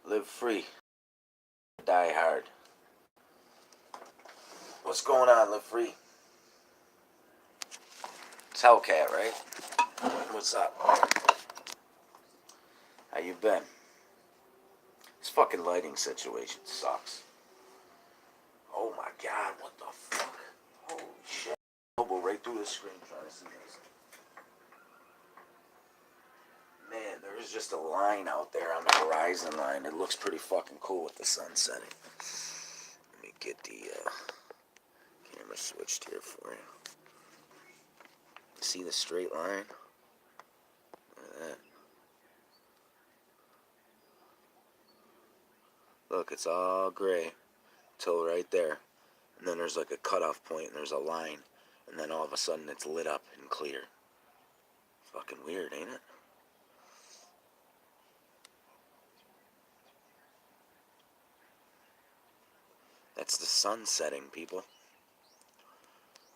Live free. Die hard. What's going on, Live free? It's Hellcat, right? What's up? How you been? This fucking lighting situation sucks. Oh my god, what the fuck? Holy shit. Mobile right through the screen trying to see this. Man, there's just a line out there on the horizon line. It looks pretty fucking cool with the sun setting. Let me get the camera switched here for you. See the straight line? Look at that. Look, it's all gray till right there. And then there's like a cutoff point and there's a line. And then all of a sudden it's lit up and clear. Fucking weird, ain't it? That's the sun setting, people.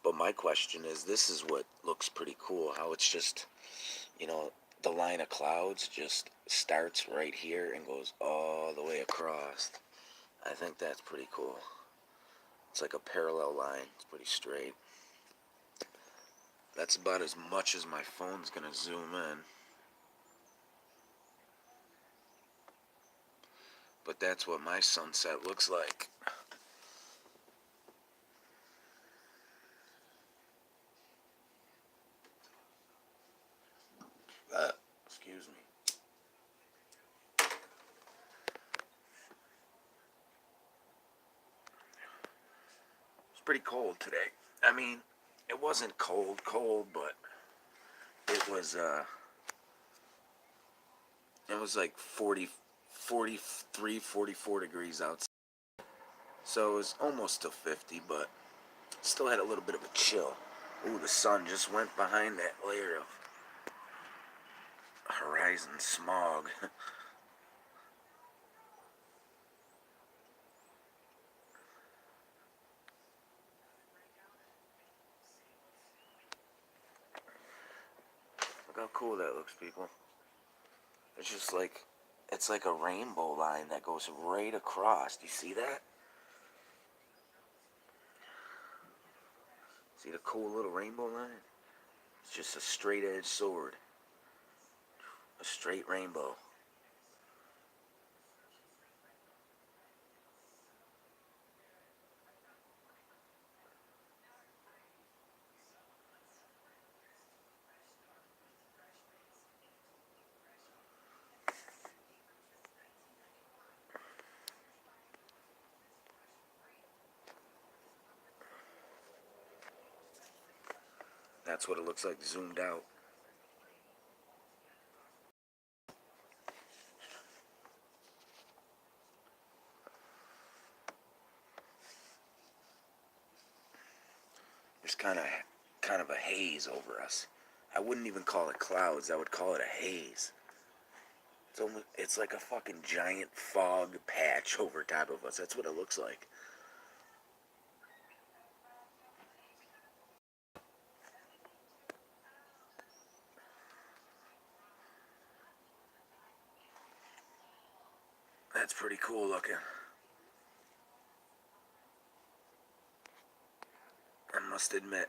But my question is, this is what looks pretty cool. How it's just, you know, the line of clouds just starts right here and goes all the way across. I think that's pretty cool. It's like a parallel line. It's pretty straight. That's about as much as my phone's gonna zoom in. But that's what my sunset looks like. Excuse me. It's pretty cold today. I mean, it wasn't cold, but it was like 43, 44 degrees outside. So it was almost to 50, but still had a little bit of a chill. Ooh, the sun just went behind that layer of horizon smog. Look how cool that looks, people. It's just like, it's like a rainbow line that goes right across. Do you see that? See the cool little rainbow line? It's just a straight edge sword. A straight rainbow. That's what it looks like zoomed out. There's kind of a haze over us. I wouldn't even call it clouds. I would call it a haze. It's like a fucking giant fog patch over top of us. That's what it looks like. That's pretty cool looking. I must admit.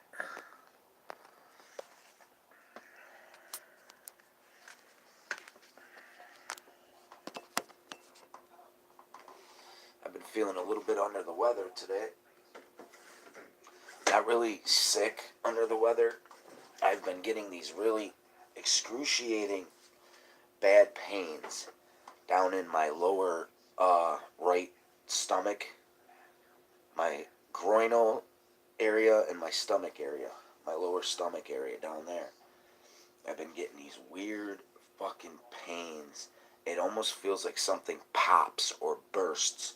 I've been feeling a little bit under the weather today. Not really sick under the weather. I've been getting these really excruciating bad pains down in my lower right stomach, my groinal area, and my stomach area, my lower stomach area down there. I've been getting these weird fucking pains. It almost feels like something pops or bursts.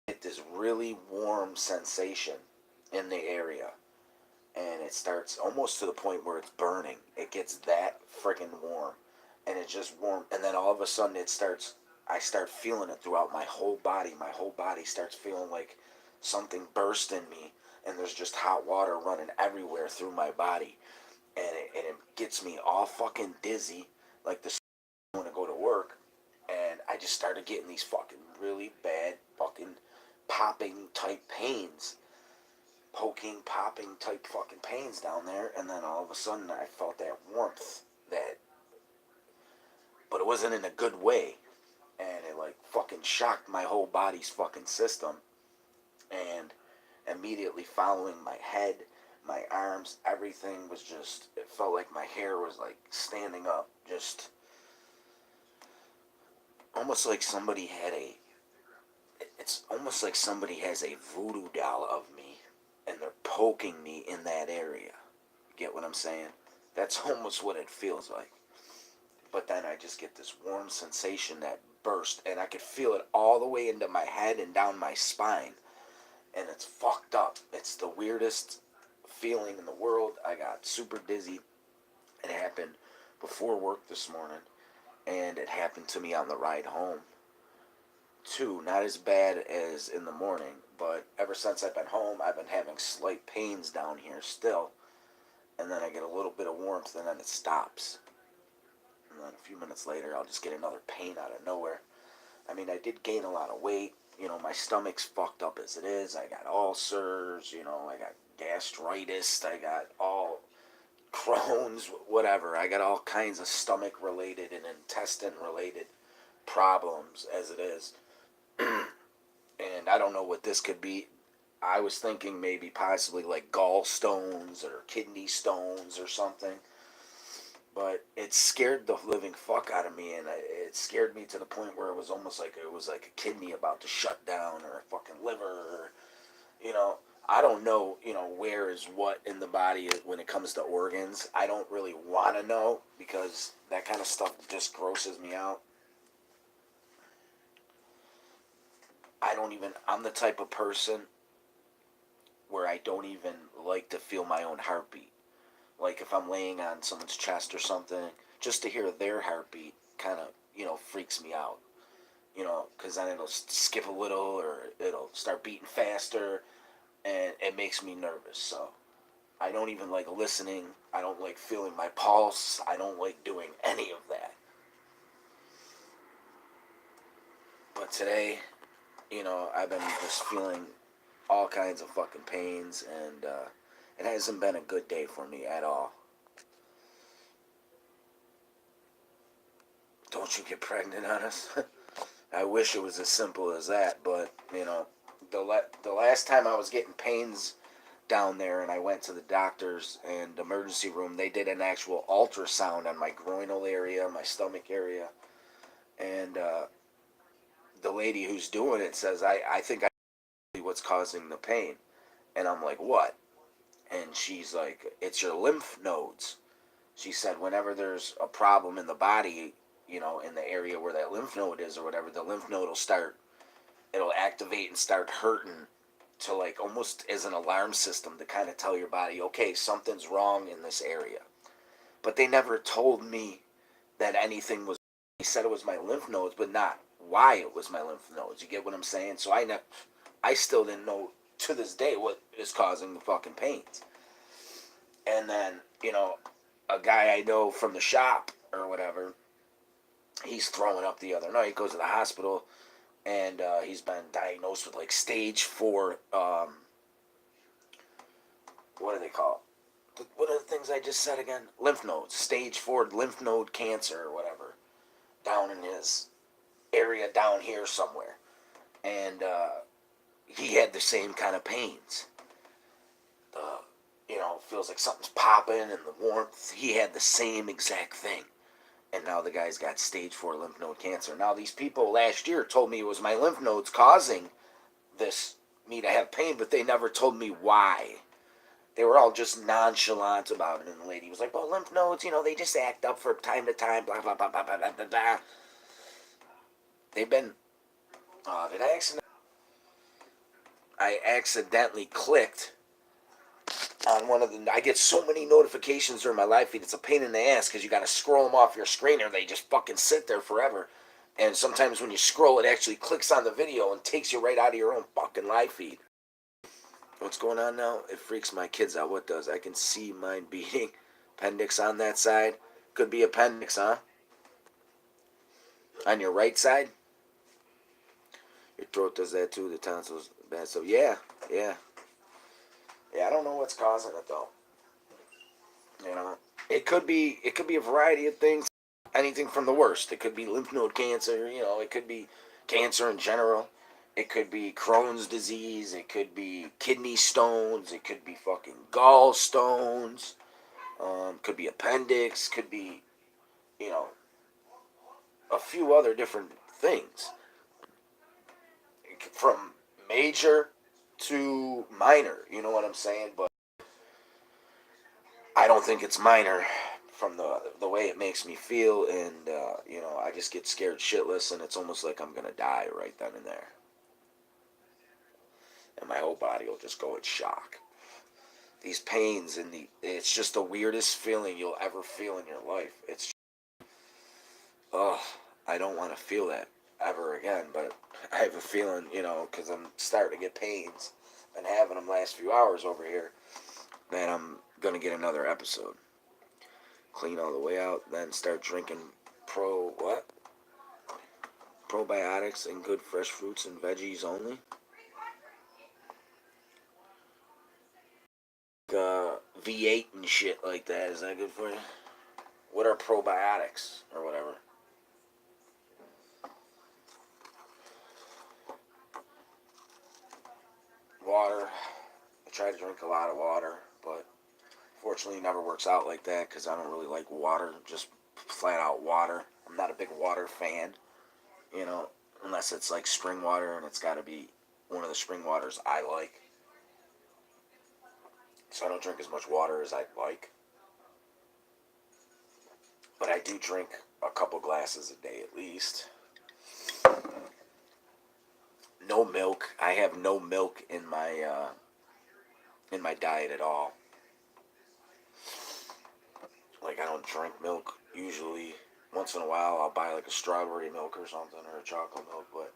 I get this really warm sensation in the area, and it starts almost to the point where it's burning. It gets that freaking warm, and it's just warm, and then all of a sudden I start feeling it throughout my whole body. My whole body starts feeling like something burst in me, and there's just hot water running everywhere through my body, and it gets me all fucking dizzy, like the want to go to work, and I just just started getting these fucking really bad fucking popping type pains. Poking, popping type fucking pains down there. And then all of a sudden I felt that warmth that, but it wasn't in a good way. And it like fucking shocked my whole body's fucking system. And immediately following my head, my arms, everything was just, it felt like my hair was like standing up, just almost like somebody had it's almost like somebody has a voodoo doll of me and they're poking me in that area. Get what I'm saying? That's almost what it feels like. But then I just get this warm sensation that burst, and I could feel it all the way into my head and down my spine. And it's fucked up. It's the weirdest feeling in the world. I got super dizzy. It happened before work this morning, and it happened to me on the ride home too. Not as bad as in the morning, but ever since I've been home, I've been having slight pains down here still. And then I get a little bit of warmth, and then it stops. And then a few minutes later, I'll just get another pain out of nowhere. I mean, I did gain a lot of weight. You know, my stomach's fucked up as it is. I got ulcers, you know, I got gastritis, I got all Crohn's, whatever. I got all kinds of stomach-related and intestine-related problems as it is. And I don't know what this could be. I was thinking maybe possibly like gallstones or kidney stones or something. But it scared the living fuck out of me, and it scared me to the point where it was almost like it was like a kidney about to shut down, or a fucking liver, or, you know, I don't know, you know, where is what in the body when it comes to organs. I don't really want to know, because that kind of stuff just grosses me out. I'm the type of person where I don't even like to feel my own heartbeat. Like if I'm laying on someone's chest or something, just to hear their heartbeat kind of, you know, freaks me out. You know, because then it'll skip a little or it'll start beating faster, and it makes me nervous. So I don't even like listening. I don't like feeling my pulse. I don't like doing any of that. But today, you know, I've been just feeling all kinds of fucking pains, and it hasn't been a good day for me at all. Don't you get pregnant on us? I wish it was as simple as that, but, you know, the last time I was getting pains down there and I went to the doctors and emergency room, they did an actual ultrasound on my groinal area, my stomach area, and the lady who's doing it says, I think I know what's causing the pain. And I'm like, what? And she's like, it's your lymph nodes. She said whenever there's a problem in the body, you know, in the area where that lymph node is or whatever, the lymph node will start, it'll activate and start hurting, to like almost as an alarm system to kind of tell your body, okay, something's wrong in this area. But they never told me that anything was, they said it was my lymph nodes, but not why it was my lymph nodes. You get what I'm saying? So I still didn't know to this day what is causing the fucking pains. And then, you know, a guy I know from the shop or whatever, he's throwing up the other night. He goes to the hospital, and he's been diagnosed with like stage 4, what do they call it? What are the things I just said again? Lymph nodes. Stage 4 lymph node cancer or whatever, down in his area down here somewhere. And he had the same kind of pains. You know, feels like something's popping and the warmth. He had the same exact thing. And now the guy's got stage 4 lymph node cancer. Now these people last year told me it was my lymph nodes causing me to have pain, but they never told me why. They were all just nonchalant about it. And the lady was like, well, lymph nodes, you know, they just act up from time to time, blah, blah, blah, blah, blah, blah, blah. They've been, I accidentally clicked on one of the, I get so many notifications during my live feed, it's a pain in the ass, because you got to scroll them off your screen, or they just fucking sit there forever. And sometimes when you scroll, it actually clicks on the video and takes you right out of your own fucking live feed. What's going on now? It freaks my kids out. What does? I can see mine beating. Appendix on that side. Could be appendix, huh? On your right side? throat does that too. The tonsils bad. So yeah. I don't know what's causing it though. You know, it could be a variety of things. Anything from the worst. It could be lymph node cancer. You know, it could be cancer in general. It could be Crohn's disease. It could be kidney stones. It could be fucking gallstones. Could be appendix. Could be, you know, a few other different things. From major to minor. You know what I'm saying? But I don't think it's minor from the way it makes me feel, and you know, I just get scared shitless, and it's almost like I'm gonna die right then and there, and my whole body will just go in shock. These pains and it's just the weirdest feeling you'll ever feel in your life. It's I don't want to feel that ever again, but I have a feeling, you know, because I'm starting to get pains and having them last few hours over here, that I'm gonna get another episode. Clean all the way out, then start drinking probiotics and good fresh fruits and veggies only. V8 and shit like that. Is that good for you? What are probiotics or whatever? Water. I try to drink a lot of water, but fortunately it never works out like that because I don't really like water, just flat out water. I'm not a big water fan, you know, unless it's like spring water, and it's got to be one of the spring waters I like. So I don't drink as much water as I'd like. But I do drink a couple glasses a day at least. No milk. I have no milk in my diet at all. Like, I don't drink milk usually. Once in a while I'll buy like a strawberry milk or something, or a chocolate milk, but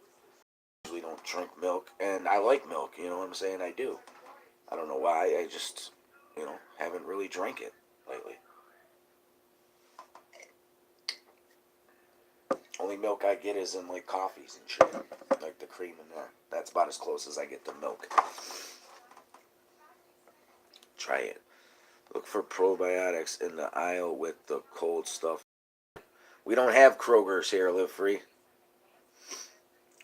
I usually don't drink milk. And I like milk, you know what I'm saying? I do. I don't know why. I just, you know, haven't really drank it lately. Only milk I get is in like coffees and shit, like the cream in there. That's about as close as I get to milk. Try it. Look for probiotics in the aisle with the cold stuff. We don't have Kroger's here, Live Free.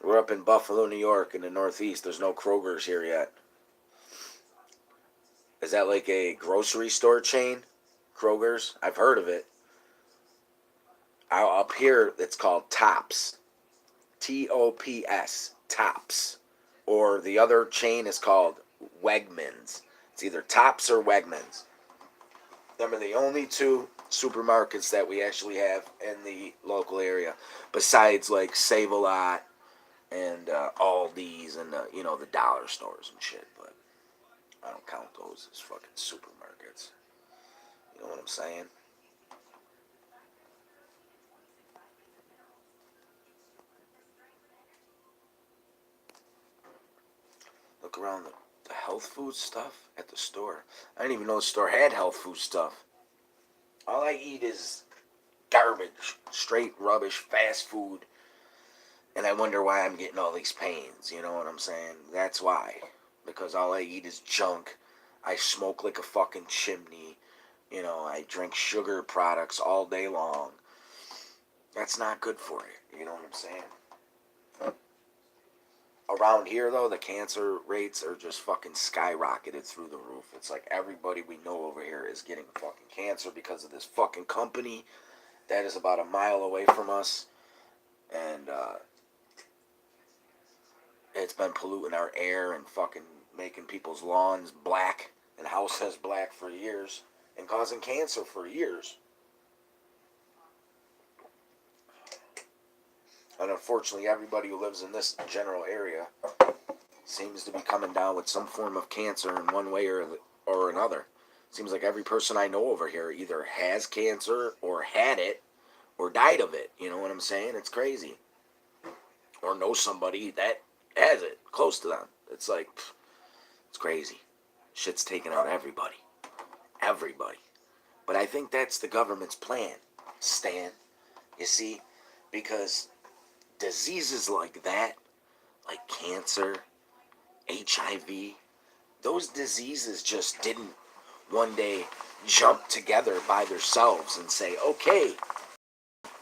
We're up in Buffalo, New York, in the Northeast. There's no Kroger's here yet. Is that like a grocery store chain? Kroger's? I've heard of it. Up here, it's called Tops. Tops. Tops. Or the other chain is called Wegmans. It's either Tops or Wegmans. Them are the only two supermarkets that we actually have in the local area, besides like Save a Lot and Aldi's and you know, the dollar stores and shit. But I don't count those as fucking supermarkets. You know what I'm saying? Look around the health food stuff at the store. I didn't even know the store had health food stuff. All I eat is garbage, straight rubbish, fast food. And I wonder why I'm getting all these pains, you know what I'm saying? That's why. Because all I eat is junk. I smoke like a fucking chimney. You know, I drink sugar products all day long. That's not good for you, you know what I'm saying? Around here, though, the cancer rates are just fucking skyrocketed through the roof. It's like everybody we know over here is getting fucking cancer because of this fucking company that is about a mile away from us. And it's been polluting our air and fucking making people's lawns black and houses black for years and causing cancer for years. And unfortunately, everybody who lives in this general area seems to be coming down with some form of cancer in one way or another. Seems like every person I know over here either has cancer or had it or died of it. You know what I'm saying? It's crazy. Or know somebody that has it close to them. It's like, it's crazy. Shit's taking out everybody. Everybody. But I think that's the government's plan, Stan. You see? Because diseases like that, like cancer, HIV, those diseases just didn't one day jump together by themselves and say, okay,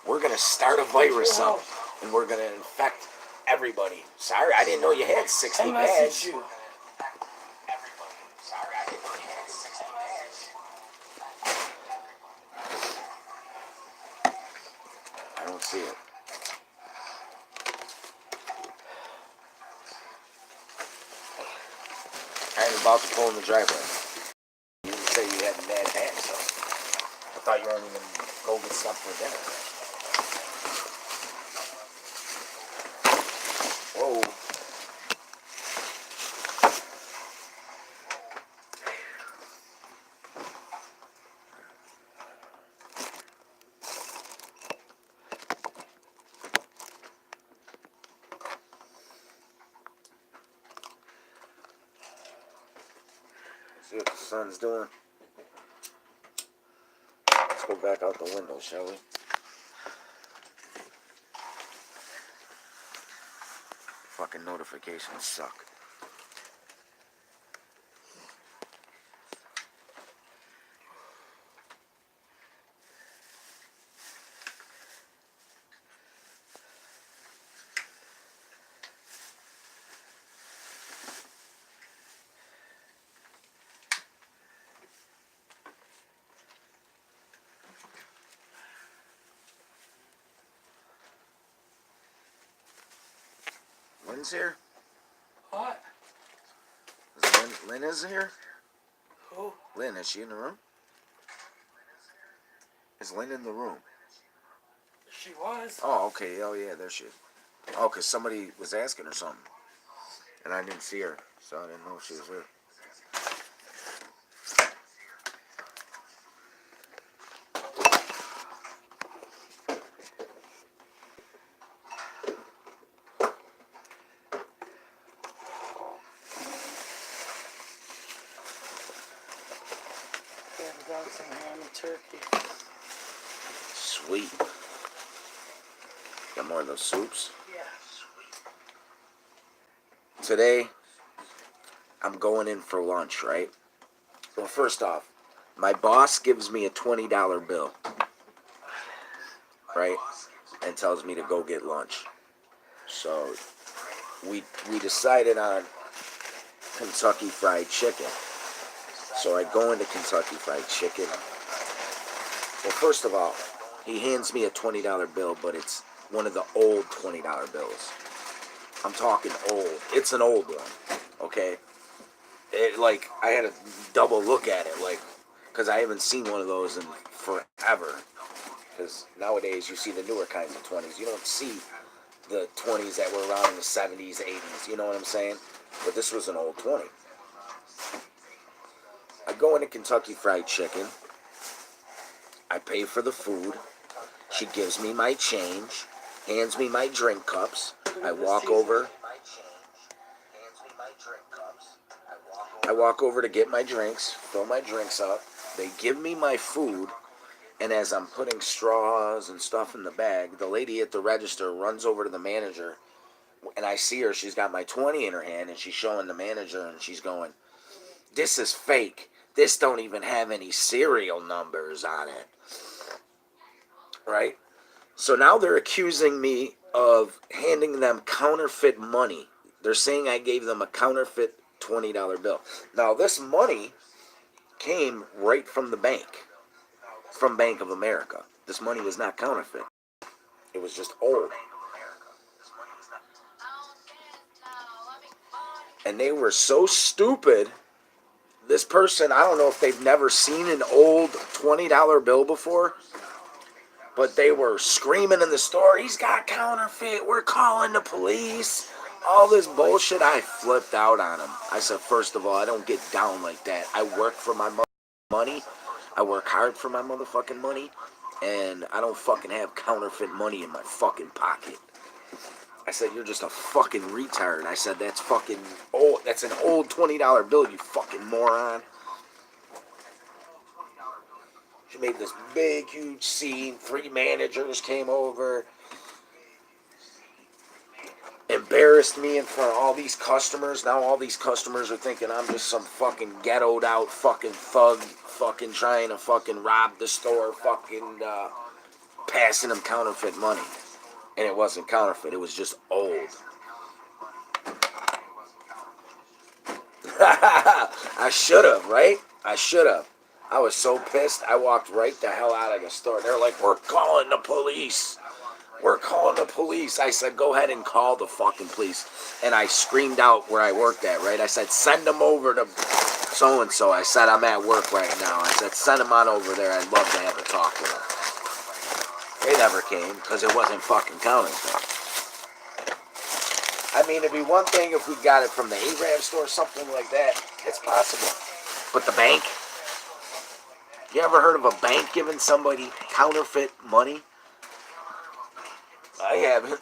we're going to start a virus up and we're going to infect everybody. Sorry, I didn't know you had 60 bags. I don't see it. I'm about to pull in the driveway. You didn't say you had a bad bag, so I thought you weren't even go get stuff for dinner. Whoa. See what the sun's doing. Let's go back out the window, shall we? Fucking notifications suck. Lynn's here? What? Lynn is here? Who? Lynn, is she in the room? Is Lynn in the room? She was. Oh, okay. Oh, yeah, there she is. Oh, because somebody was asking her something. And I didn't see her, so I didn't know if she was here. Got some ham and turkey. Sweet. Got more of those soups? Yeah. Today, I'm going in for lunch, right? Well, first off, my boss gives me a $20 bill, right? And tells me to go get lunch. So, we decided on Kentucky Fried Chicken. So I go into Kentucky Fried Chicken. Well, first of all, he hands me a $20 bill, but it's one of the old $20 bills. I'm talking old. It's an old one, okay? Like, I had to double look at it, like, because I haven't seen one of those in forever. Because nowadays you see the newer kinds of 20s. You don't see the 20s that were around in the 70s, 80s. You know what I'm saying? But this was an old 20. I go into Kentucky Fried Chicken. I pay for the food. She gives me my change, hands me my drink cups. I walk over. I walk over to get my drinks, fill my drinks up. They give me my food, and as I'm putting straws and stuff in the bag, the lady at the register runs over to the manager, and I see her. She's got my 20 in her hand, and she's showing the manager, and she's going, "This is fake. This don't even have any serial numbers on it." Right? So now they're accusing me of handing them counterfeit money. They're saying I gave them a counterfeit $20 bill. Now, this money came right from the bank, from Bank of America. This money was not counterfeit. It was just old. And they were so stupid. This person, I don't know if they've never seen an old $20 bill before, but they were screaming in the store, "He's got counterfeit, we're calling the police." All this bullshit. I flipped out on them. I said, first of all, I don't get down like that. I work for my money. I work hard for my motherfucking money. And I don't fucking have counterfeit money in my fucking pocket. I said, "You're just a fucking retard." I said, "That's fucking old. That's an old $20 bill, you fucking moron." She made this big, huge scene. 3 managers came over. embarrassed me in front of all these customers. Now all these customers are thinking I'm just some fucking ghettoed out fucking thug, fucking trying to fucking rob the store, fucking passing them counterfeit money. And it wasn't counterfeit, it was just old. I should have, right? I should have. I was so pissed, I walked right the hell out of the store. They're like, we're calling the police. We're calling the police. I said, go ahead and call the fucking police. And I screamed out where I worked at, right? I said, send them over to so-and-so. I said, I'm at work right now. I said, send them on over there. I'd love to have a talk with them. They never came because it wasn't fucking counterfeit. I mean, it'd be one thing if we got it from the Arab store, something like that. It's possible. But the bank? You ever heard of a bank giving somebody counterfeit money? I haven't.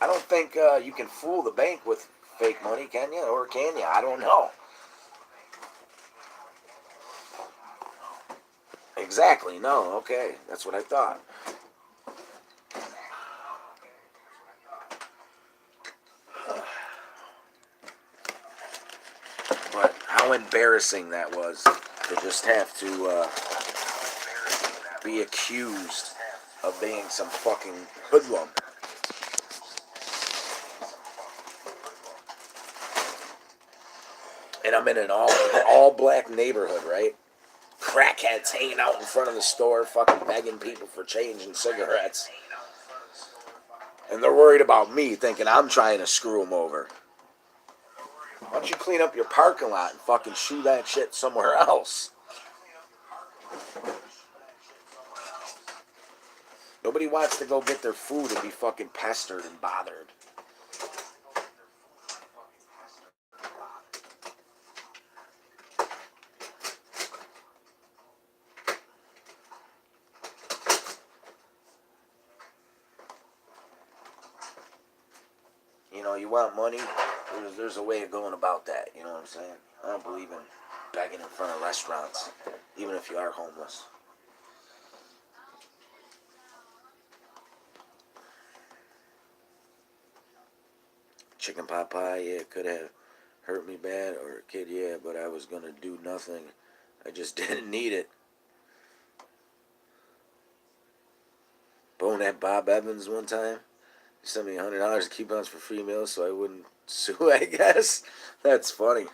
I don't think you can fool the bank with fake money, can you? Or can you? I don't know. Exactly. No. Okay. That's what I thought. But how embarrassing that was to just have to be accused of being some fucking hoodlum. And I'm in an all black neighborhood, right? Crackheads hanging out in front of the store, fucking begging people for change and cigarettes. And they're worried about me, thinking I'm trying to screw them over. Why don't you clean up your parking lot and fucking shoot that shit somewhere else? Nobody wants to go get their food and be fucking pestered and bothered. You know, you want money, there's a way of going about that, you know what I'm saying? I don't believe in begging in front of restaurants, even if you are homeless. Chicken pot pie, yeah, could have hurt me bad, or a kid, yeah, but I was gonna do nothing. I just didn't need it. Bone at Bob Evans one time. He sent me $100 coupons for free meals so I wouldn't sue, I guess. That's funny.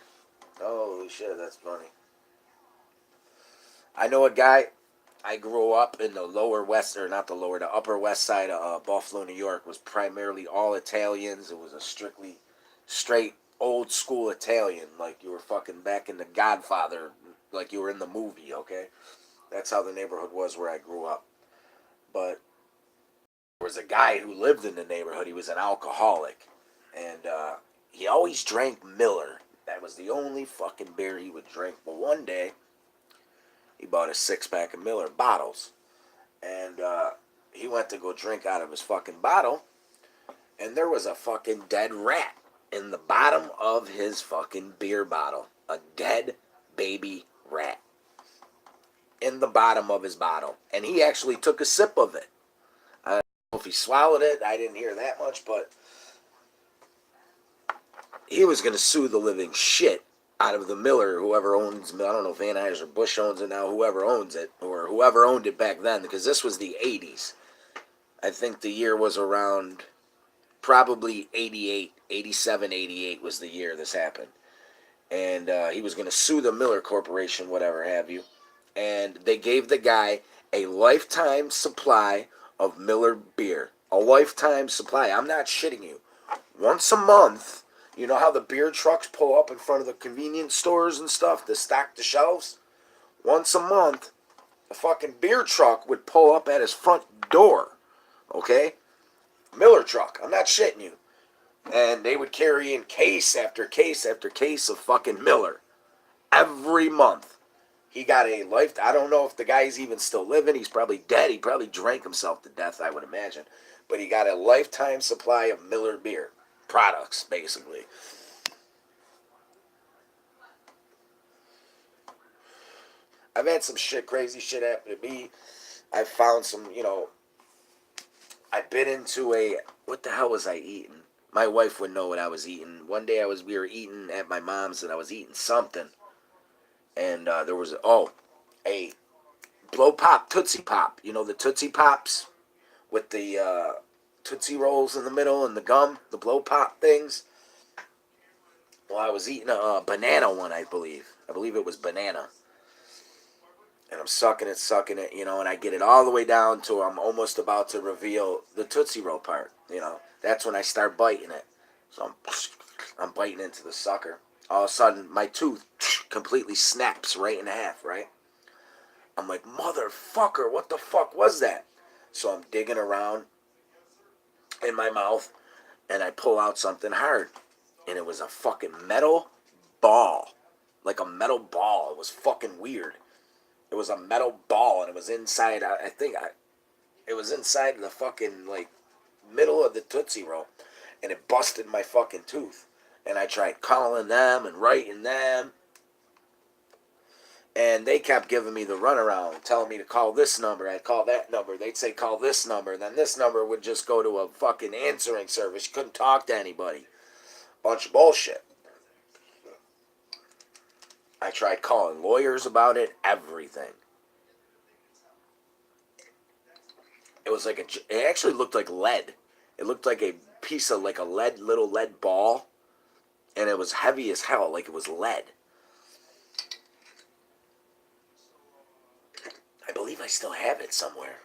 Holy shit, that's funny. I know a guy, I grew up in the lower west, or not the lower, the upper west side of Buffalo, New York. Was primarily all Italians. It was a strictly straight old school Italian, like you were fucking back in The Godfather, like you were in the movie, okay? That's how the neighborhood was where I grew up. But there was a guy who lived in the neighborhood. He was an alcoholic. And he always drank Miller. That was the only fucking beer he would drink. But one day, he bought a 6-pack of Miller bottles. And he went to go drink out of his fucking bottle. And there was a fucking dead rat in the bottom of his fucking beer bottle. A dead baby rat in the bottom of his bottle. And he actually took a sip of it. I don't know if he swallowed it. I didn't hear that much, but he was going to sue the living shit out of the Miller, whoever owns, I don't know if Anheuser-Busch owns it now, whoever owns it, or whoever owned it back then, because this was the 80s. I think the year was around probably 88, 87, 88 was the year this happened. And he was going to sue the Miller Corporation, whatever have you. And they gave the guy a lifetime supply of Miller beer. A lifetime supply. I'm not shitting you. Once a month, you know how the beer trucks pull up in front of the convenience stores and stuff to stock the shelves? Once a month, a fucking beer truck would pull up at his front door. Okay? Miller truck. I'm not shitting you. And they would carry in case after case after case of fucking Miller. Every month. He got a life. I don't know if the guy's even still living. He's probably dead. He probably drank himself to death, I would imagine. But he got a lifetime supply of Miller beer. Products, basically. I've had some crazy shit happen to me. I found some, I bit into what the hell was I eating? My wife would know what I was eating. One day we were eating at my mom's and I was eating something. And there was, a blow pop Tootsie Pop. You know the Tootsie Pops with the Tootsie Rolls in the middle and the gum, the blow pop things. Well, I was eating a banana one, I believe. I believe it was banana. And I'm sucking it, and I get it all the way down to I'm almost about to reveal the Tootsie Roll part, That's when I start biting it. So I'm biting into the sucker. All of a sudden, my tooth completely snaps right in half, right? I'm like, motherfucker, what the fuck was that? So I'm digging around in my mouth, and I pull out something hard. And it was a fucking metal ball. Like a metal ball. It was fucking weird. It was a metal ball, and it was inside, it was inside the fucking, middle of the Tootsie Roll. And it busted my fucking tooth. And I tried calling them and writing them. And they kept giving me the runaround, telling me to call this number. I'd call that number. They'd say call this number. Then this number would just go to a fucking answering service. You couldn't talk to anybody. Bunch of bullshit. I tried calling lawyers about it, everything. It was it actually looked like lead. It looked like a piece of little lead ball. And it was heavy as hell, like it was lead. I believe I still have it somewhere.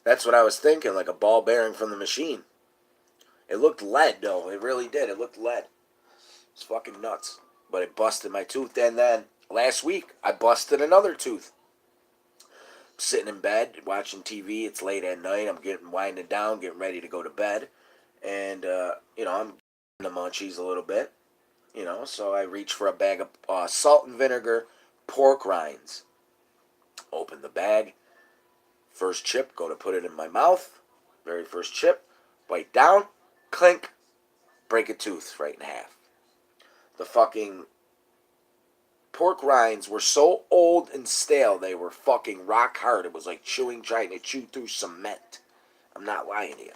That's what I was thinking, like a ball bearing from the machine. It looked lead, though. It really did. It looked lead. It's fucking nuts. But it busted my tooth. And then last week, I busted another tooth. Sitting in bed, watching TV. It's late at night. I'm winding down, getting ready to go to bed. And, I'm getting the munchies a little bit. So I reach for a bag of salt and vinegar pork rinds. Open the bag. First chip, go to put it in my mouth. Very first chip. Bite down. Clink. Break a tooth right in half. The fucking pork rinds were so old and stale, they were fucking rock hard. It was like trying to chew through cement. I'm not lying to you.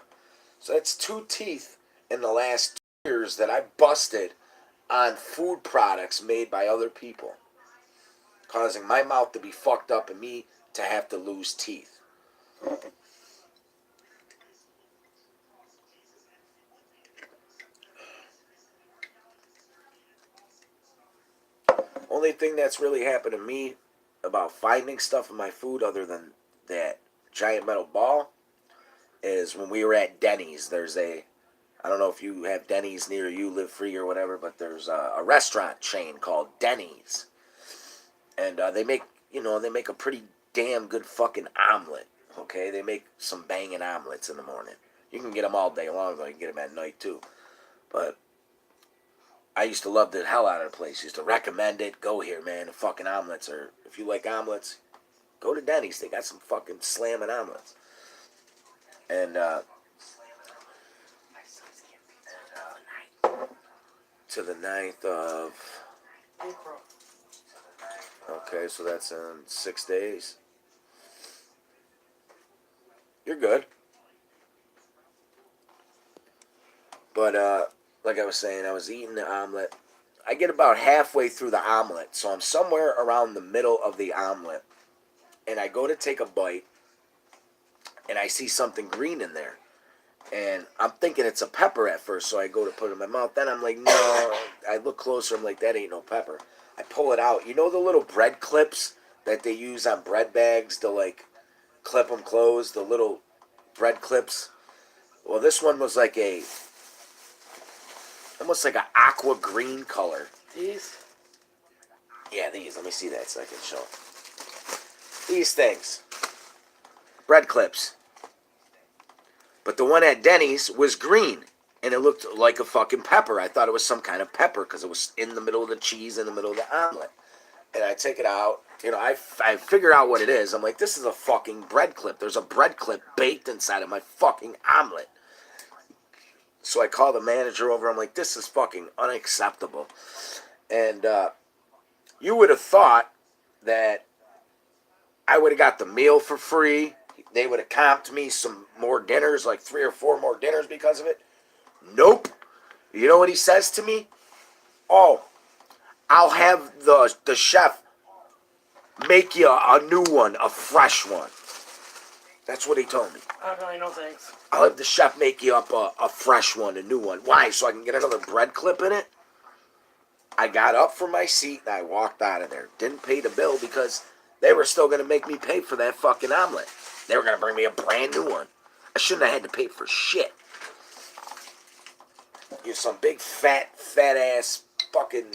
So that's 2 teeth in the last 2 years that I busted on food products made by other people, causing my mouth to be fucked up and me to have to lose teeth. Only thing that's really happened to me about finding stuff in my food other than that giant metal ball is when we were at Denny's. I don't know if you have Denny's near you, live free or whatever, but there's a restaurant chain called Denny's. And they make a pretty damn good fucking omelet, okay? They make some banging omelets in the morning. You can get them all day long, though. You can get them at night, too. But I used to love the hell out of the place. Used to recommend it. Go here, man. The fucking omelets are... If you like omelets, go to Denny's. They got some fucking slamming omelets. And, to the 9th of... April. Okay, so that's in 6 days. You're good. But, like I was saying, I was eating the omelet. I get about halfway through the omelet, so I'm somewhere around the middle of the omelet. And I go to take a bite, and I see something green in there. And I'm thinking it's a pepper at first, so I go to put it in my mouth. Then I'm like, no. I look closer, I'm like, that ain't no pepper. I pull it out. You know the little bread clips that they use on bread bags to, clip them closed? The little bread clips? Well, this one was almost like an aqua green color. These? Yeah, these. Let me see that so I can show. These things. Bread clips. But the one at Denny's was green. And it looked like a fucking pepper. I thought it was some kind of pepper because it was in the middle of the cheese, in the middle of the omelet. And I take it out. I figure out what it is. I'm like, this is a fucking bread clip. There's a bread clip baked inside of my fucking omelet. So I call the manager over. I'm like, this is fucking unacceptable. And you would have thought that I would have got the meal for free. They would have comped me some more dinners, like 3 or 4 more dinners because of it. Nope. You know what he says to me? Oh, I'll have the chef make you a new one, a fresh one. That's what he told me. Okay, no thanks. I'll have the chef make you up a fresh one, a new one. Why? So I can get another bread clip in it? I got up from my seat and I walked out of there. Didn't pay the bill because they were still going to make me pay for that fucking omelet. They were going to bring me a brand new one. I shouldn't have had to pay for shit. You're some big fat ass fucking...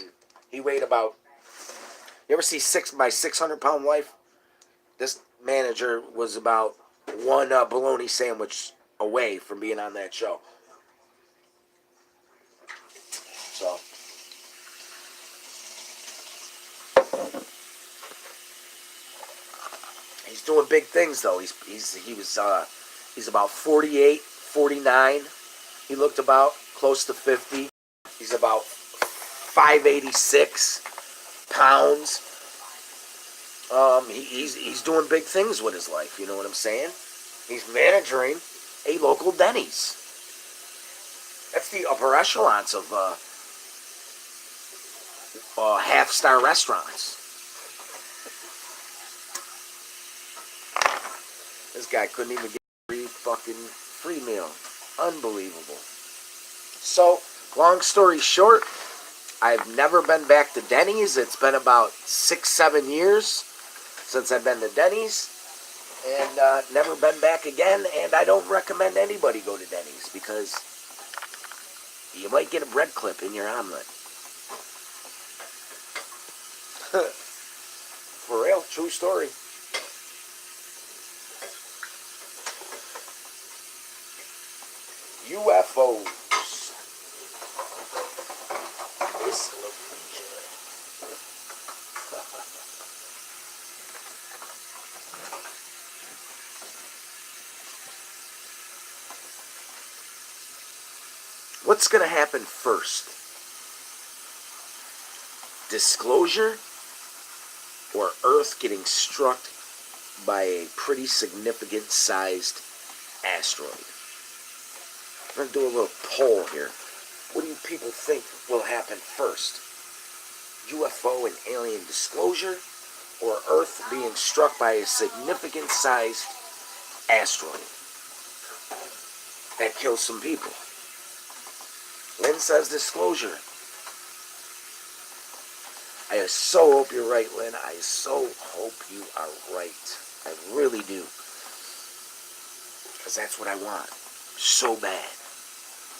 He weighed about... You ever see my 600-pound wife? This manager was about one bologna sandwich away from being on that show. So... He's doing big things though. He's about 48, 49. He looked about close to 50. He's about 586 pounds. He's doing big things with his life. You know what I'm saying? He's managing a local Denny's. That's the upper echelons of half-star restaurants. This guy couldn't even get a free meal. Unbelievable. So, long story short, I've never been back to Denny's. It's been about 6-7 years since I've been to Denny's. And never been back again. And I don't recommend anybody go to Denny's because you might get a bread clip in your omelet. For real, true story. UFOs. What's going to happen first? Disclosure or Earth getting struck by a pretty significant sized asteroid? I'm going to do a little poll here. What do you people think will happen first? UFO and alien disclosure or Earth being struck by a significant sized asteroid that kills some people? Lynn says disclosure. I so hope you're right, Lynn. I so hope you are right. I really do. Because that's what I want. So bad.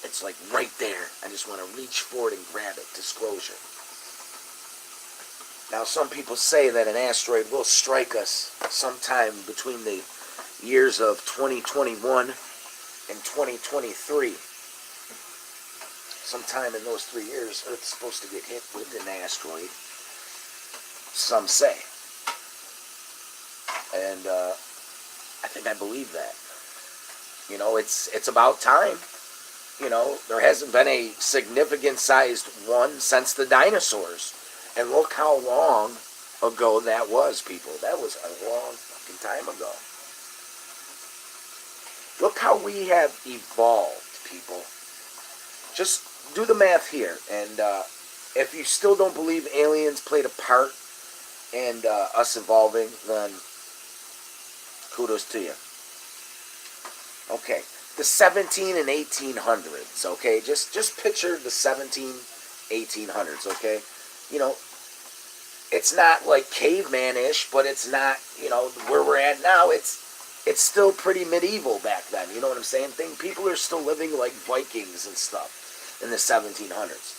It's like right there. I just want to reach for it and grab it. Disclosure. Now, some people say that an asteroid will strike us sometime between the years of 2021 and 2023. Sometime in those 3 years, Earth's supposed to get hit with an asteroid. Some say. And I think I believe that. You know, it's about time. You know, there hasn't been a significant sized one since the dinosaurs. And look how long ago that was, people. That was a long fucking time ago. Look how we have evolved, people. Just do the math here. And if you still don't believe aliens played a part in us evolving, then kudos to you. Okay. The 17 and 1800s, okay? Just picture the 1800s, okay? You know, it's not like caveman-ish, but it's not, you know, where we're at now. It's still pretty medieval back then, you know what I'm saying? People are still living like Vikings and stuff in the 1700s.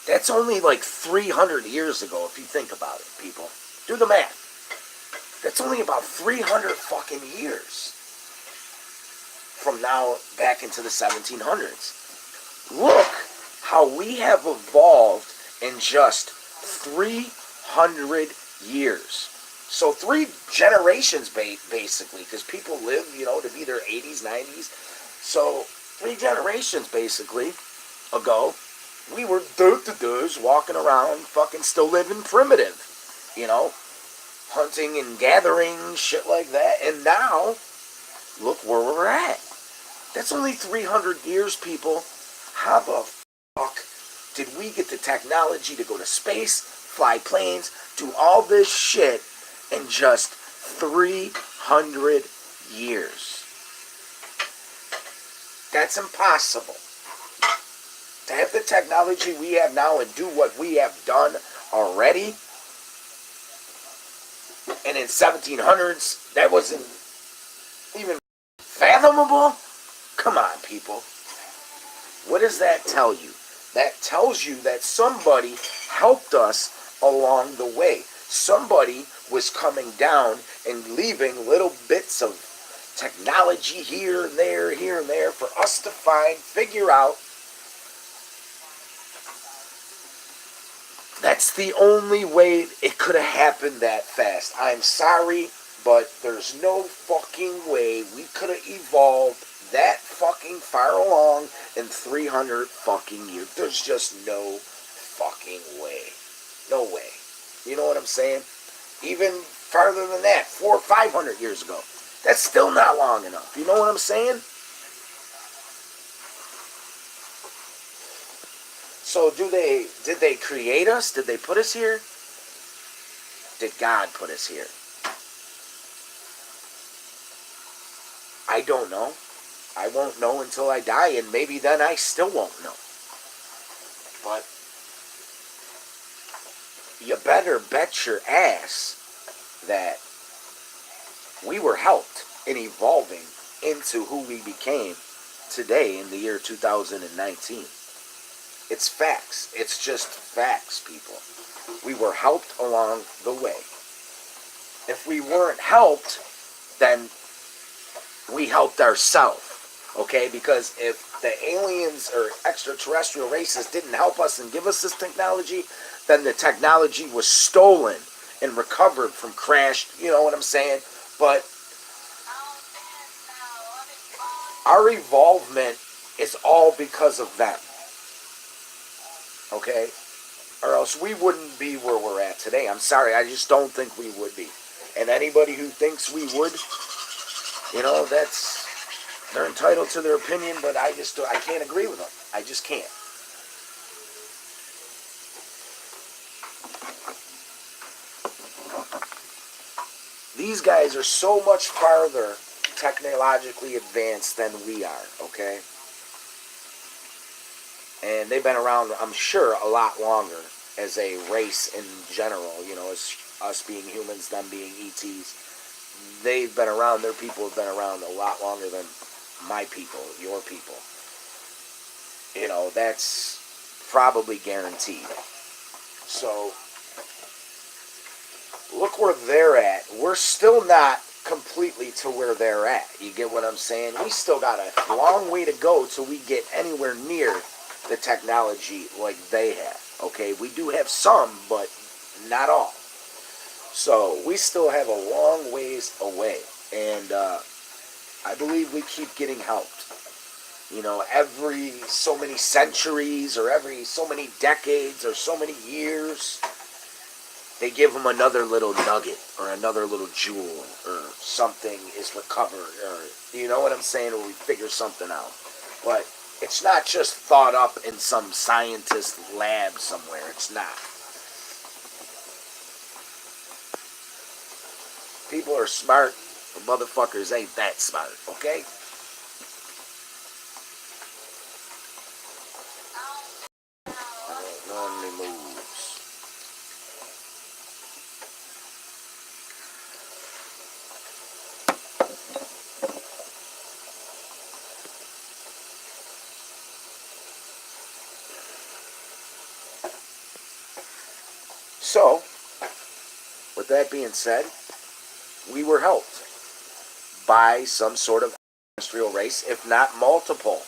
That's only like 300 years ago, if you think about it, people. Do the math. That's only about 300 fucking years from now back into the 1700s. Look how we have evolved in just 300 years. So 3 generations basically, because people live, you know, to be their 80s, 90s. So 3 generations basically ago, We were dudes walking around, fucking still living primitive, you know, hunting and gathering, shit like that. And now, look where we're at. That's only 300 years, people. How the fuck did we get the technology to go to space, fly planes, do all this shit in just 300 years? That's impossible. To have the technology we have now and do what we have done already, and in 1700s, that wasn't even fathomable? Come on, people. What does that tell you? That tells you that somebody helped us along the way. Somebody was coming down and leaving little bits of technology here and there for us to figure out. That's the only way it could have happened that fast. I'm sorry, but there's no fucking way we could have evolved that fucking far along in 300 fucking years. There's just no fucking way. No way. You know what I'm saying? Even farther than that, 400 or 500 years ago. That's still not long enough. You know what I'm saying? So did they create us? Did they put us here? Did God put us here? I don't know. I won't know until I die, and maybe then I still won't know. But you better bet your ass that we were helped in evolving into who we became today in the year 2019. It's facts. It's just facts, people. We were helped along the way. If we weren't helped, then we helped ourselves. Okay? Because if the aliens or extraterrestrial races didn't help us and give us this technology, then the technology was stolen and recovered from crashed, you know what I'm saying? But our evolvement is all because of them. Okay? Or else we wouldn't be where we're at today. I'm sorry, I just don't think we would be. And anybody who thinks we would, you know, they're entitled to their opinion, but I can't agree with them. I just can't. These guys are so much farther technologically advanced than we are, okay? And they've been around, I'm sure, a lot longer as a race in general, you know, as us being humans, them being ETs. They've been around, their people have been around a lot longer than my people, your people. You know, that's probably guaranteed. So, look where they're at. We're still not completely to where they're at. You get what I'm saying? We still got a long way to go till we get anywhere near the technology like they have. Okay, we do have some, but not all. So we still have a long ways away, and I believe we keep getting helped. You know, every so many centuries, or every so many decades, or so many years, they give them another little nugget, or another little jewel, or something is recovered, or, you know what I'm saying, or we figure something out. But it's not just thought up in some scientist lab somewhere. It's not. People are smart, but motherfuckers ain't that smart, okay? Normally moves. So, with that being said, we were helped by some sort of extraterrestrial race, if not multiple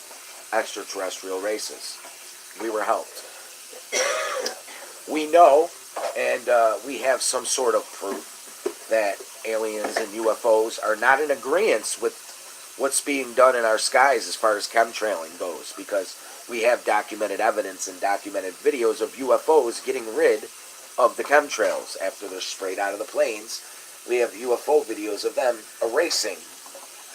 extraterrestrial races. We were helped. We know, and we have some sort of proof that aliens and UFOs are not in agreement with what's being done in our skies as far as chemtrailing goes, because we have documented evidence and documented videos of UFOs getting rid of the chemtrails after they're sprayed out of the planes. We have UFO videos of them erasing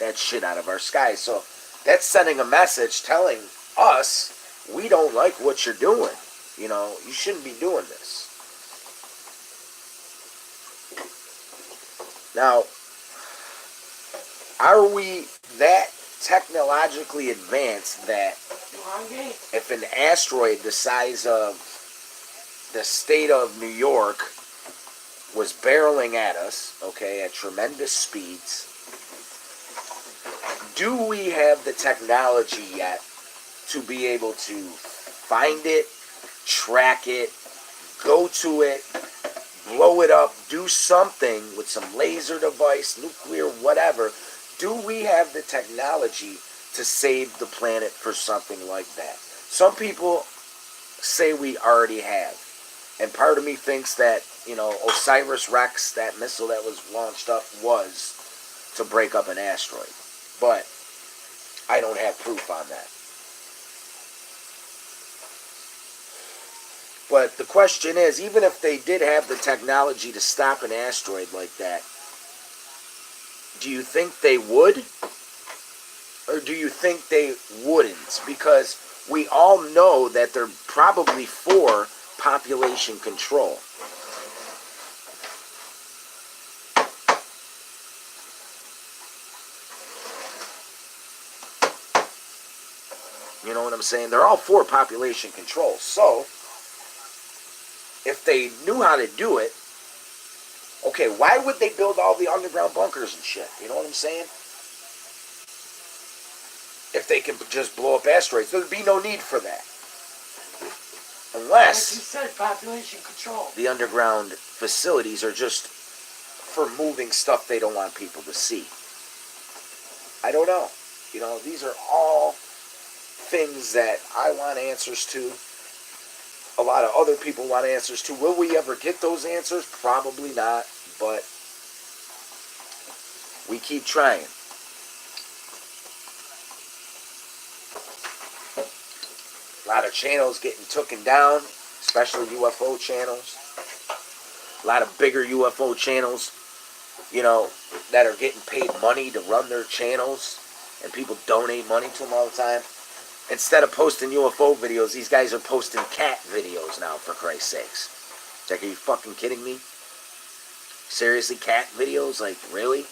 that shit out of our sky. So that's sending a message telling us we don't like what you're doing. You know, you shouldn't be doing this. Now, are we that technologically advanced that if an asteroid the size of the state of New York was barreling at us, okay, at tremendous speeds, do we have the technology yet to be able to find it, track it, go to it, blow it up, do something with some laser device, nuclear, whatever? Do we have the technology to save the planet for something like that? Some people say we already have. And part of me thinks that, you know, OSIRIS-REx, that missile that was launched up, was to break up an asteroid. But I don't have proof on that. But the question is, even if they did have the technology to stop an asteroid like that, do you think they would? Or do you think they wouldn't? Because we all know that they're probably for population control. You know what I'm saying? They're all for population control. So, if they knew how to do it, okay, why would they build all the underground bunkers and shit? You know what I'm saying? If they can just blow up asteroids, there'd be no need for that. Unless, like you said, population control. The underground facilities are just for moving stuff they don't want people to see. I don't know. You know, these are all things that I want answers to. A lot of other people want answers to. Will we ever get those answers? Probably not, but we keep trying. A lot of channels getting taken down, especially UFO channels. A lot of bigger UFO channels, you know, that are getting paid money to run their channels, and people donate money to them all the time. Instead of posting UFO videos, these guys are posting cat videos now, for Christ's sakes. It's like, are you fucking kidding me? Seriously, cat videos? Like, really?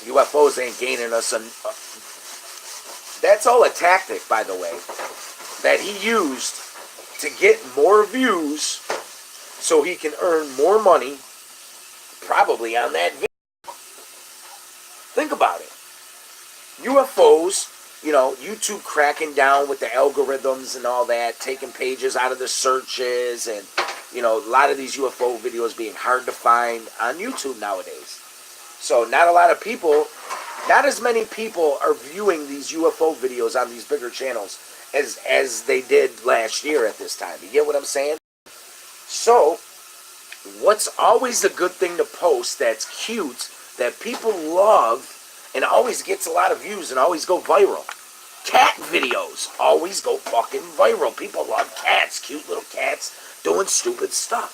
UFOs ain't gaining us that's all a tactic, by the way, that he used to get more views so he can earn more money, probably on that video. Think about it. UFOs, you know, YouTube cracking down with the algorithms and all that, taking pages out of the searches, and, you know, a lot of these UFO videos being hard to find on YouTube nowadays. So not a lot of people, not as many people are viewing these UFO videos on these bigger channels as they did last year at this time. You get what I'm saying? So, what's always a good thing to post that's cute, that people love, and always gets a lot of views and always go viral? Cat videos always go fucking viral. People love cats, cute little cats doing stupid stuff.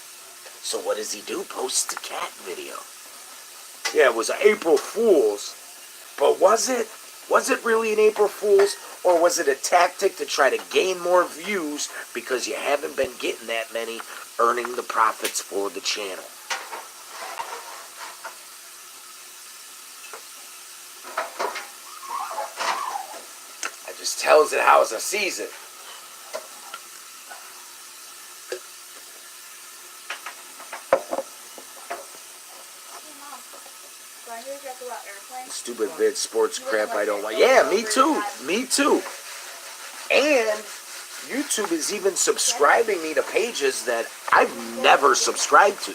So what does he do? Posts a cat video. Yeah, it was April Fool's, but was it? Was it really an April Fool's, or was it a tactic to try to gain more views because you haven't been getting that many, earning the profits for the channel? It just tells it how it sees it. Stupid vid sports crap I don't want. Yeah, me too. Me too. And YouTube is even subscribing me to pages that I've never subscribed to.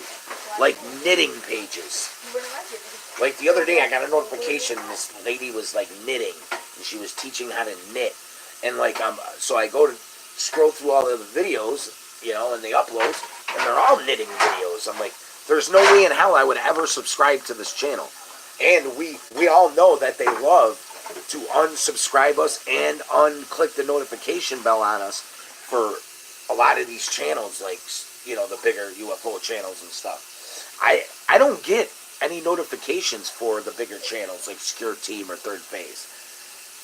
Like knitting pages. Like the other day I got a notification this lady was like knitting. And she was teaching how to knit. And like so I go to scroll through all of the videos, you know, and they upload, and they're all knitting videos. I'm like, There's no way in hell I would ever subscribe to this channel. And we all know that they love to unsubscribe us and unclick the notification bell on us for a lot of these channels, like, you know, the bigger UFO channels and stuff. I don't get any notifications for the bigger channels like Secure Team or Third Phase.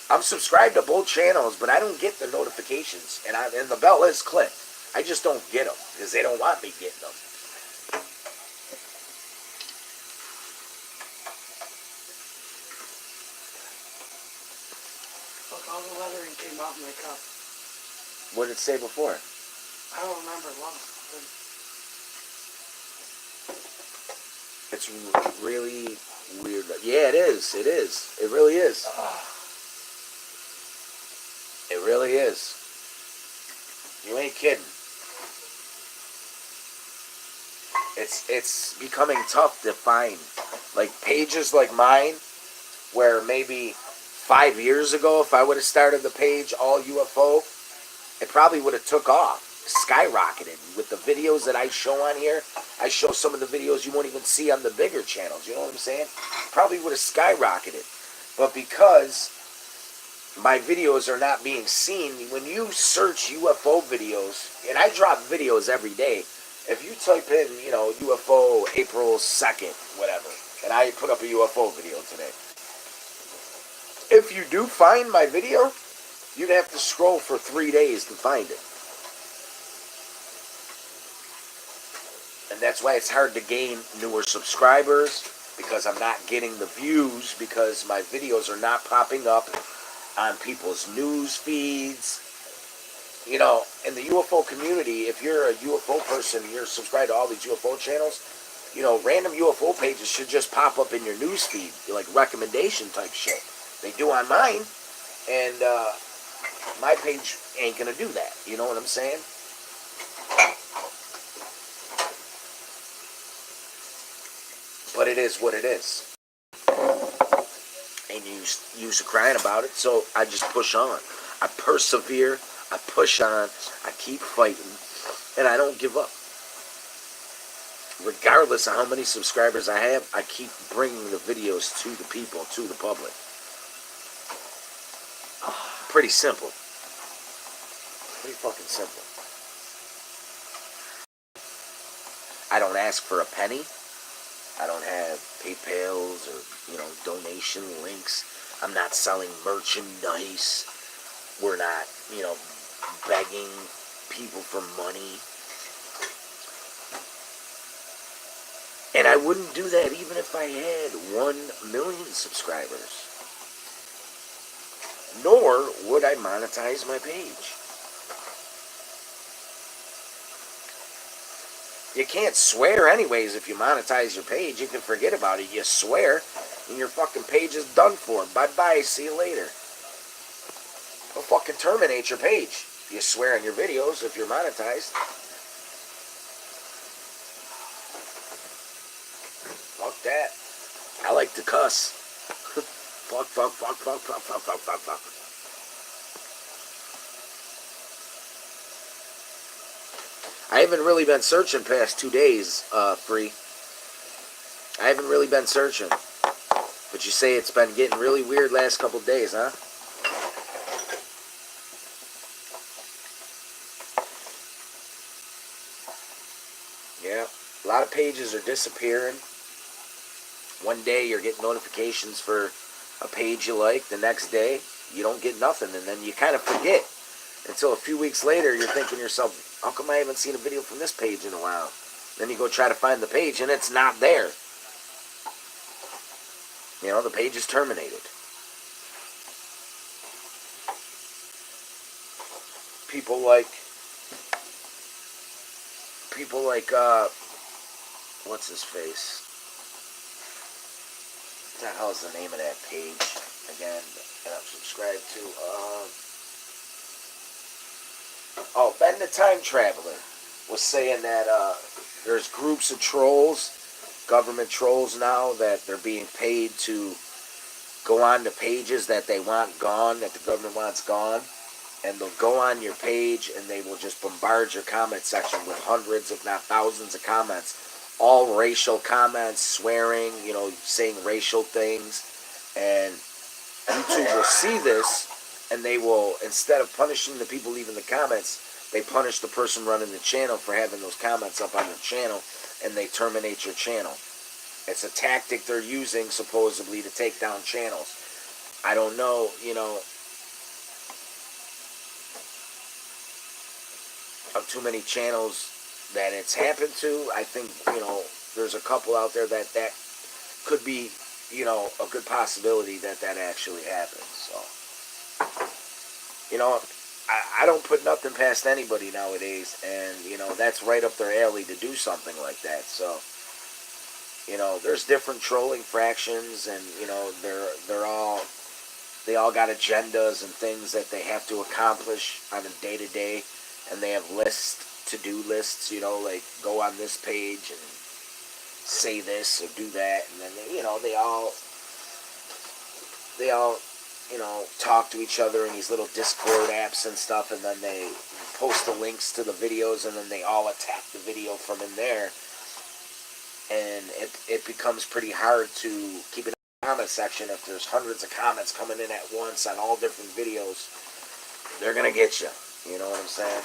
I'm subscribed to both channels, but I don't get the notifications, and the bell is clicked. I just don't get them because they don't want me getting them. Look, all the lettering came out in my cup. What did it say before? I don't remember one. It's really weird. Yeah, it is. It is. It really is. It really is. You ain't kidding. It's becoming tough to find. Like pages like mine, where maybe 5 years ago, if I would have started the page all UFO, it probably would have took off, skyrocketed. With the videos that I show on here, I show some of the videos you won't even see on the bigger channels. You know what I'm saying? Probably would have skyrocketed. But because my videos are not being seen, when you search UFO videos, and I drop videos every day, if you type in, you know, UFO April 2nd, whatever, and I put up a UFO video today, if you do find my video, you'd have to scroll for 3 days to find it. And that's why it's hard to gain newer subscribers, because I'm not getting the views, because my videos are not popping up on people's news feeds. You know, in the UFO community, if you're a UFO person, you're subscribed to all these UFO channels, you know, random UFO pages should just pop up in your news feed, like recommendation type shit. They do on mine, and my page ain't gonna do that. You know what I'm saying? But it is what it is. And you used to crying about it, so I just push on. I persevere, I push on, I keep fighting, and I don't give up. Regardless of how many subscribers I have, I keep bringing the videos to the people, to the public. Pretty simple. Pretty fucking simple. I don't ask for a penny. I don't have PayPals or, you know, donation links. I'm not selling merchandise. We're not, you know, begging people for money. And I wouldn't do that even if I had 1 million subscribers. Nor would I monetize my page. You can't swear anyways if you monetize your page. You can forget about it. You swear, and your fucking page is done for. Bye-bye, see you later. They'll fucking terminate your page. You swear in your videos if you're monetized. Fuck that. I like to cuss. Fuck, fuck, fuck, fuck, fuck, fuck, fuck, fuck, fuck. I haven't really been searching past 2 days, Free. I haven't really been searching. But you say it's been getting really weird last couple days, huh? Yeah. A lot of pages are disappearing. One day you're getting notifications for a page you like. The next day you don't get nothing. And then you kind of forget. Until a few weeks later you're thinking to yourself, how come I haven't seen a video from this page in a while? Then you go try to find the page and it's not there. You know, the page is terminated. People like, what's his face? What the hell is the name of that page? Again, that I'm subscribed to. Oh, Ben the Time Traveler was saying that there's groups of trolls, government trolls now, that they're being paid to go on to pages that they want gone, that the government wants gone, and they'll go on your page and they will just bombard your comment section with hundreds, if not thousands of comments, all racial comments, swearing, saying racial things, and YouTube will see this, and they will, instead of punishing the people leaving the comments, they punish the person running the channel for having those comments up on their channel, and they terminate your channel. It's a tactic they're using, supposedly, to take down channels. I don't know, of too many channels that it's happened to. I think, there's a couple out there that could be, a good possibility that actually happens. So, I don't put nothing past anybody nowadays, and, that's right up their alley to do something like that. So, there's different trolling fractions, and, they all got agendas and things that they have to accomplish on a day-to-day, and they have to-do lists, like go on this page and say this or do that, and then, they all, talk to each other in these little Discord apps and stuff, and then they post the links to the videos, and then they all attack the video from in there, and it becomes pretty hard to keep it in the comment section. If there's hundreds of comments coming in at once on all different videos, they're gonna get you. You know what I'm saying?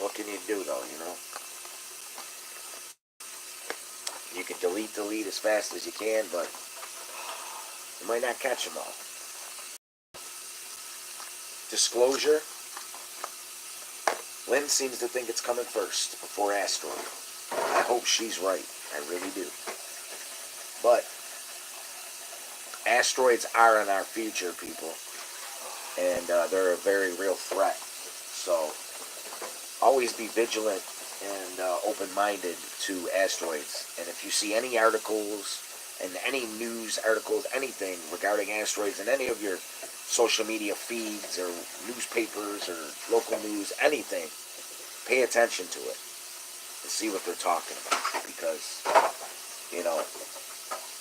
What can you do, though, You can delete as fast as you can, but you might not catch them all. Disclosure. Lynn seems to think it's coming first, before Asteroid. I hope she's right. I really do. But asteroids are in our future, people. And they're a very real threat. So always be vigilant and open-minded to asteroids. And if you see any articles and any news articles, anything regarding asteroids in any of your social media feeds or newspapers or local news, anything, pay attention to it and see what they're talking about. Because,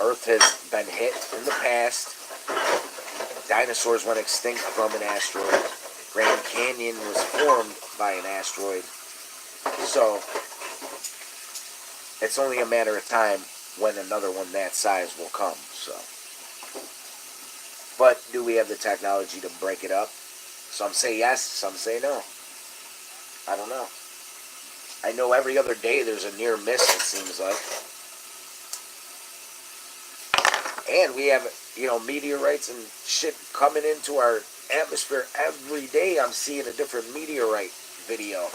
Earth has been hit in the past. Dinosaurs went extinct from an asteroid. Grand Canyon was formed by an asteroid. So, it's only a matter of time when another one that size will come. So, but do we have the technology to break it up? Some say yes, some say no. I don't know. I know every other day there's a near miss, it seems like. And we have, meteorites and shit coming into our atmosphere every day. I'm seeing a different meteorite video,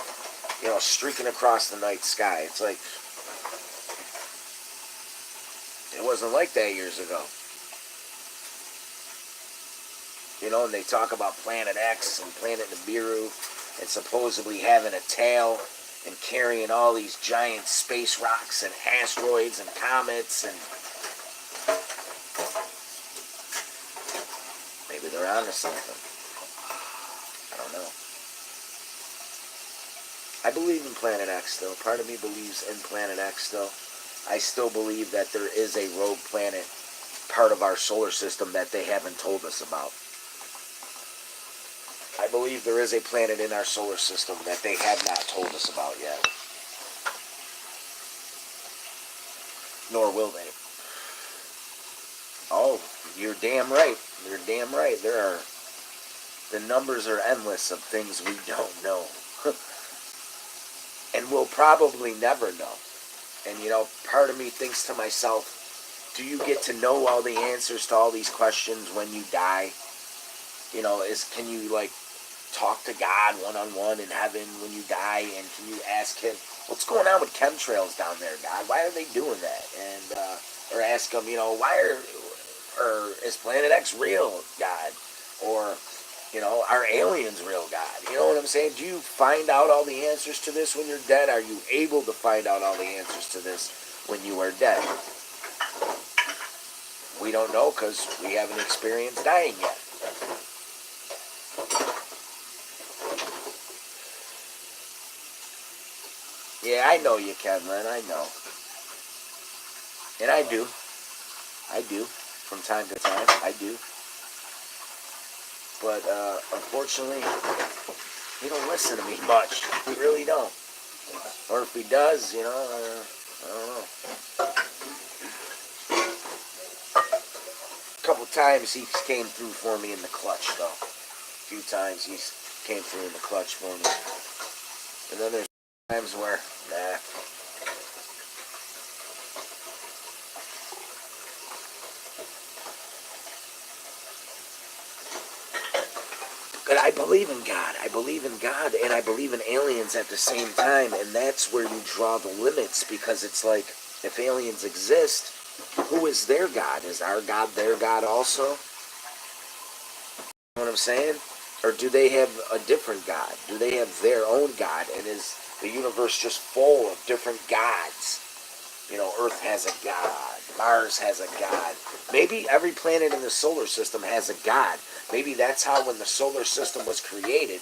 streaking across the night sky. It's like, it wasn't like that years ago. And they talk about Planet X and Planet Nibiru and supposedly having a tail and carrying all these giant space rocks and asteroids and comets, and maybe they're onto something. I don't know. I believe in Planet X still. Part of me believes in Planet X still. I still believe that there is a rogue planet, part of our solar system, that they haven't told us about. I believe there is a planet in our solar system that they have not told us about yet. Nor will they. Oh, you're damn right. You're damn right. The numbers are endless of things we don't know. And we'll probably never know. And, part of me thinks to myself, do you get to know all the answers to all these questions when you die? Can you, talk to God one-on-one in heaven when you die? And can you ask him, what's going on with chemtrails down there, God? Why are they doing that? And, or ask him, is Planet X real, God? Or, are aliens real, God? You know what I'm saying? Do you find out all the answers to this when you're dead? Are you able to find out all the answers to this when you are dead? We don't know because we haven't experienced dying yet. Yeah, I know you, Kevin. I know. And I do. From time to time, I do. But unfortunately, he don't listen to me much. He really don't. Or if he does, I don't know. A couple times he came through for me in the clutch, though. A few times he's came through in the clutch for me. And then there's times where, nah. But I believe in God. I believe in God, and I believe in aliens at the same time. And that's where you draw the limits, because it's like, if aliens exist, who is their God? Is our God their God also? You know what I'm saying? Or do they have a different God? Do they have their own God? And is the universe just full of different gods? Earth has a God. Mars has a God. Maybe every planet in the solar system has a God. Maybe that's how, when the solar system was created,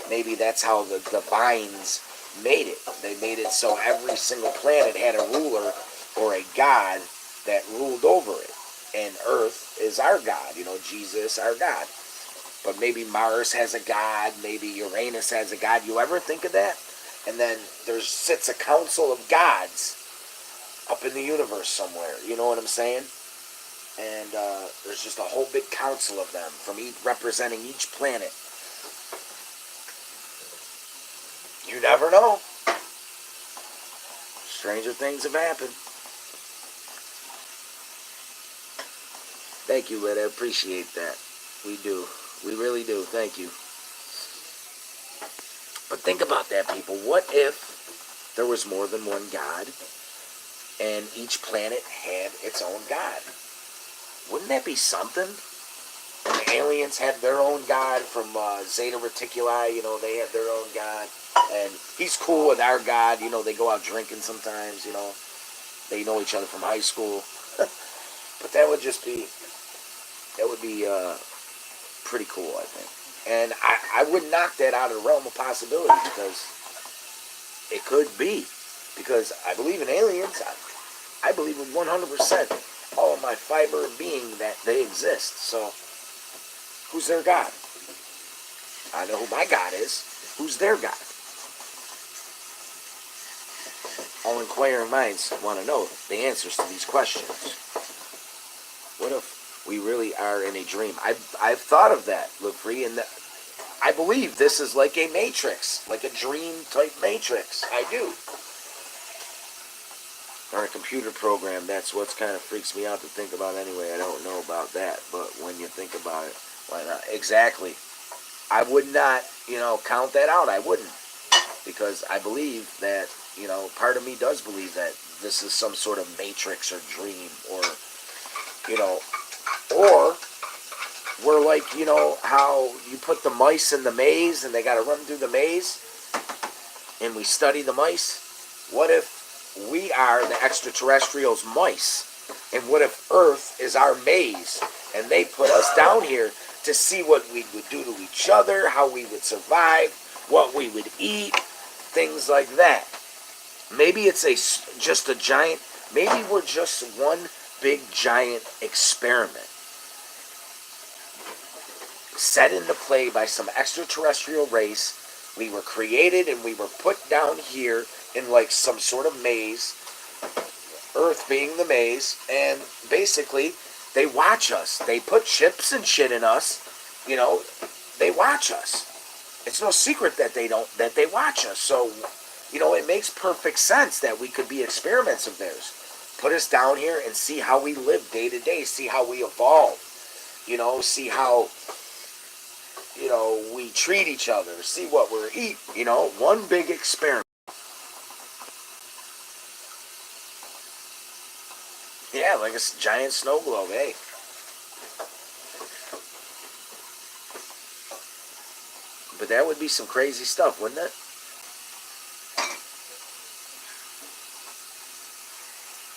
maybe that's how the divines made it. They made it so every single planet had a ruler or a God that ruled over it. And Earth is our God, Jesus, our God. But maybe Mars has a God, maybe Uranus has a God. You ever think of that? And then there sits a council of gods up in the universe somewhere. You know what I'm saying? And there's just a whole big council of them from representing each planet. You never know. Stranger things have happened. Thank you, Lyd. I appreciate that. We do. We really do. Thank you. But think about that, people. What if there was more than one God, and each planet had its own God? Wouldn't that be something? And the aliens had their own God from Zeta Reticuli. They had their own God. And he's cool with our God. They go out drinking sometimes. They know each other from high school. But that would be pretty cool, I think. And I wouldn't knock that out of the realm of possibility, because it could be. Because I believe in aliens. I believe in 100% all of my fiber of being that they exist. So, who's their God? I know who my God is. Who's their God? All inquiring minds want to know the answers to these questions. What if we really are in a dream? I've thought of that, LaFree, and I believe this is like a matrix, like a dream-type matrix. I do. Or a computer program. That's what kind of freaks me out to think about anyway. I don't know about that, but when you think about it, why not? Exactly. I would not, count that out. I wouldn't. Because I believe that, part of me does believe that this is some sort of matrix or dream, or we're like, how you put the mice in the maze and they got to run through the maze, and we study the mice. What if we are the extraterrestrials' mice? And what if Earth is our maze, and they put us down here to see what we would do to each other, how we would survive, what we would eat, things like that. Maybe it's just a giant, maybe we're just one big giant experiment set into play by some extraterrestrial race. We were created and we were put down here in like some sort of maze, Earth being the maze, and basically they watch us. They put chips and shit in us. They watch us. It's no secret that they watch us. So, it makes perfect sense that we could be experiments of theirs. Put us down here and see how we live day to day, see how we evolve, see how, we treat each other, see what we're eating, one big experiment. Yeah, like a giant snow globe, hey. But that would be some crazy stuff, wouldn't it?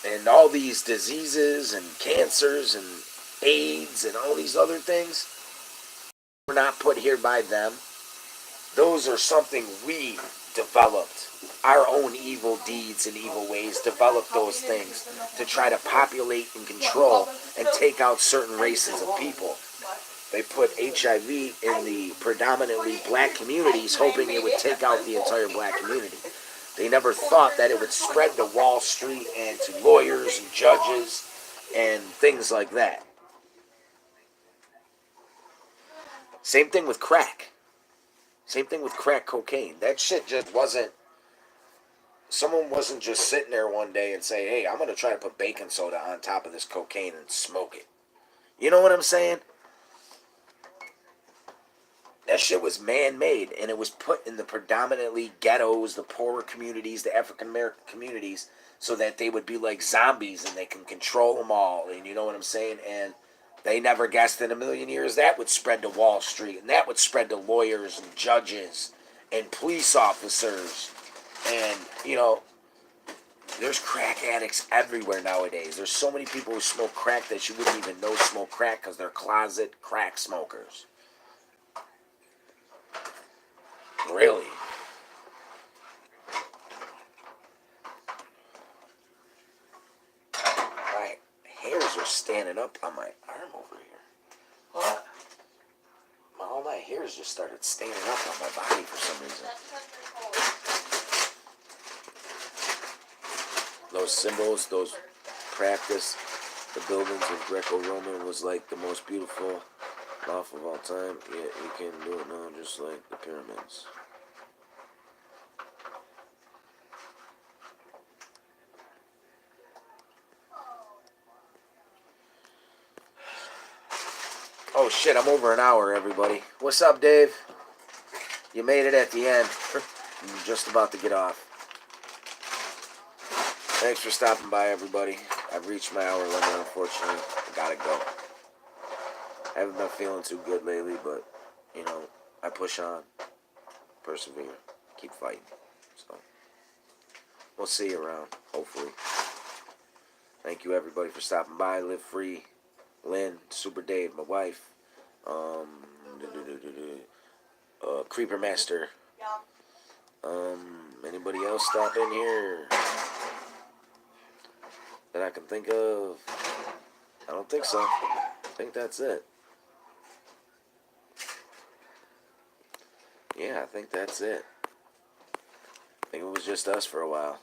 And all these diseases and cancers and AIDS and all these other things were not put here by them. Those are something we developed. Our own evil deeds and evil ways developed those things to try to populate and control and take out certain races of people they put HIV in the predominantly black communities, hoping it would take out the entire black community. They never thought that it would spread to Wall Street and to lawyers and judges and things like that. Same thing with crack. Same thing with crack cocaine. That shit just wasn't... Someone wasn't just sitting there one day and say, hey, I'm going to try to put baking soda on top of this cocaine and smoke it. You know what I'm saying? That shit was man-made, and it was put in the predominantly ghettos, the poorer communities, the African-American communities, so that they would be like zombies and they can control them all, and you know what I'm saying? And they never guessed in a million years that would spread to Wall Street, and that would spread to lawyers and judges and police officers. And, you know, there's crack addicts everywhere nowadays. There's so many people who smoke crack that you wouldn't even know smoke crack because they're closet crack smokers. Really? My hairs are standing up on my arm over here. What? All my hairs just started standing up on my body for some reason. Those symbols, those practice, the buildings of Greco-Roman was like the most beautiful laugh of all time. Yet you can do it now just like the pyramids. Oh shit, I'm over an hour, everybody. What's up, Dave? You made it at the end. I'm just about to get off. Thanks for stopping by, everybody. I've reached my hour limit, unfortunately. I gotta go. I haven't been feeling too good lately, but, you know, I push on. Persevere. Keep fighting. So, we'll see you around, hopefully. Thank you, everybody, for stopping by. Live free. Lynn, Super Dave, my wife. Creeper Master. Anybody else stop in here that I can think of? I don't think so. I think that's it. Yeah, I think that's it. I think it was just us for a while.